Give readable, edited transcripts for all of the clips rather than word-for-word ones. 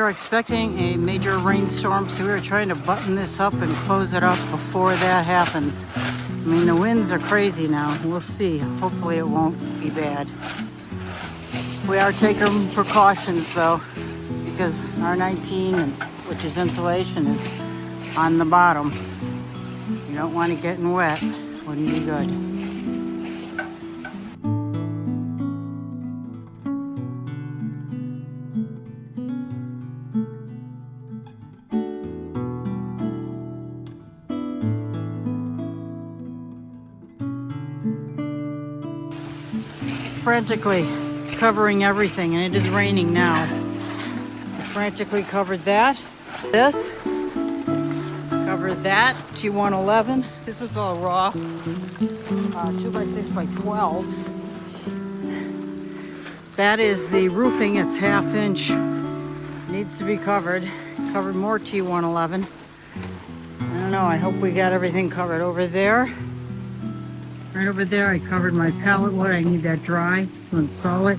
We're expecting a major rainstorm, so we were trying to button this up and close it up before that happens. I mean, the winds are crazy now. We'll see. Hopefully it won't be bad. We are taking precautions though, because R19, which is insulation, is on the bottom. You don't want it getting wet. Wouldn't be good. Frantically covering everything, and it is raining now. I frantically covered that. This. Covered that. T111. This is all raw. 2x6 by 12s. That is the roofing. It's 1/2 inch. Needs to be covered. Covered more T111. I don't know. I hope we got everything covered over there. Right over there, I covered my pallet wood. I need that dry to install it.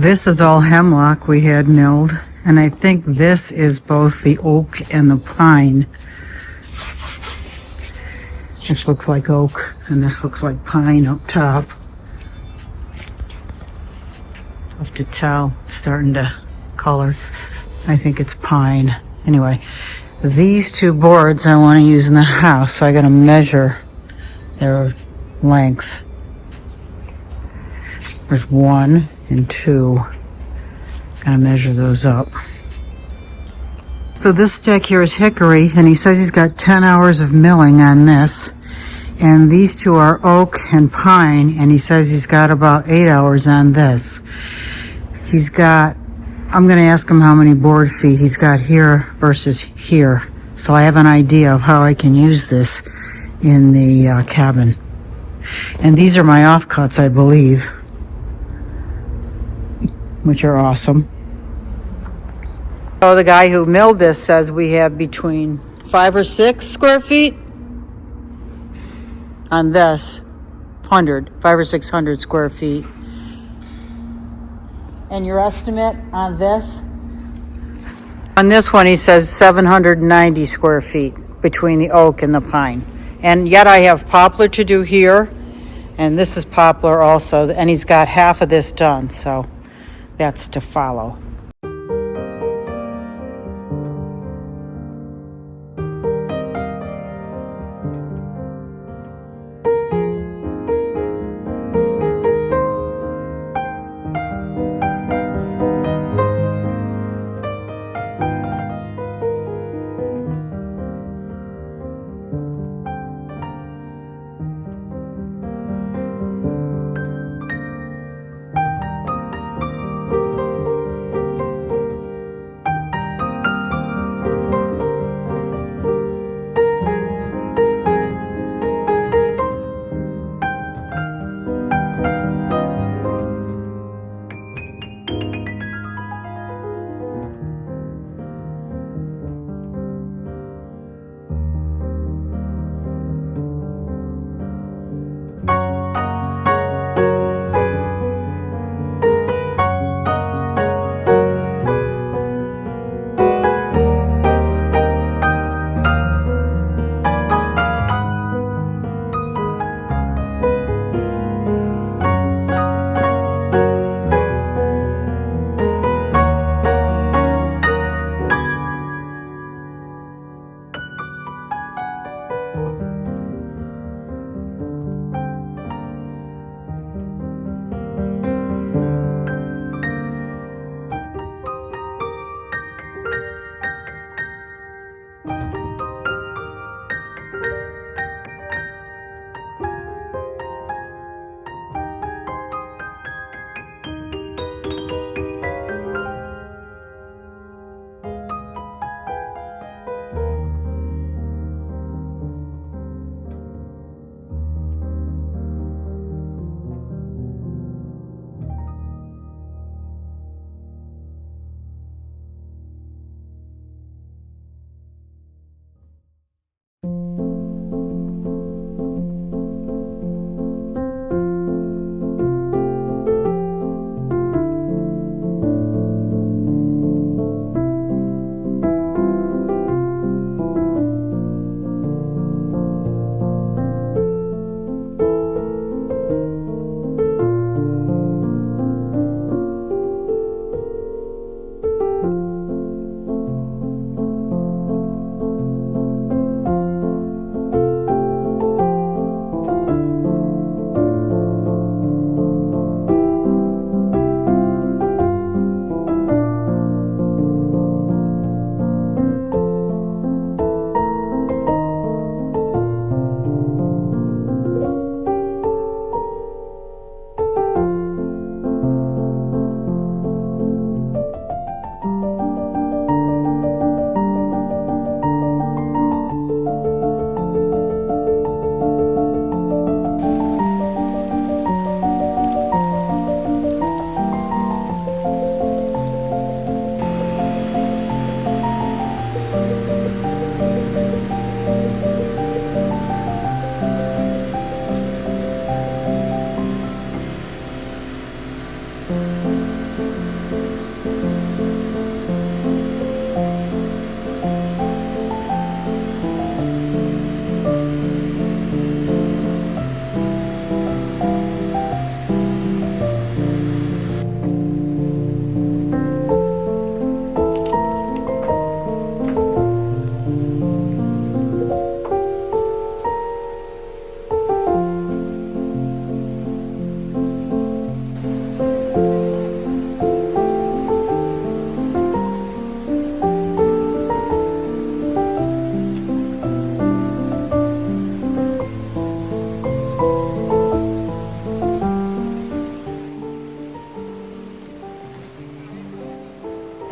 This is all hemlock we had milled, and I think this is both the oak and the pine. This looks like oak, and this looks like pine up top. Tough to tell, it's starting to color. I think it's pine. Anyway, these two boards I want to use in the house, so I gotta measure their length. There's 1 and 2. Gotta measure those up. So this deck here is hickory, and he says he's got 10 hours of milling on this. And these two are oak and pine, and he says he's got about 8 hours on this. He's got, I'm gonna ask him how many board feet he's got here versus here, so I have an idea of how I can use this in the cabin. And these are my offcuts, I believe, which are awesome. So the guy who milled this says we have between 5 or 6 square feet on this 5 or 600 square feet. And your estimate on this? On this one, he says 790 square feet between the oak and the pine. And yet I have poplar to do here, and this is poplar also, and he's got half of this done, so that's to follow.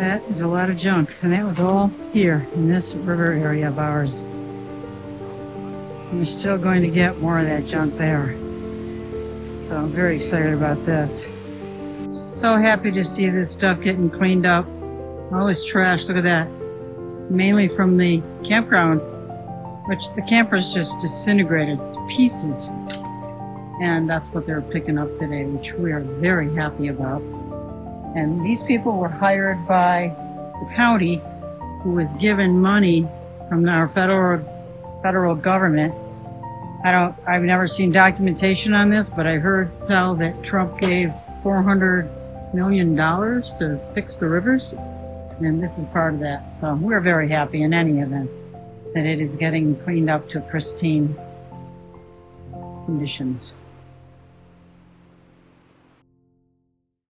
That is a lot of junk, and that was all here in this river area of ours. And we're still going to get more of that junk there. So I'm very excited about this. So happy to see this stuff getting cleaned up. All this trash, look at that. Mainly from the campground, which the campers just disintegrated to pieces. And that's what they're picking up today, which we are very happy about. And these people were hired by the county, who was given money from our federal government. I've never seen documentation on this, but I heard tell that Trump gave $400 million to fix the rivers, and this is part of that. So we're very happy in any event that it is getting cleaned up to pristine conditions.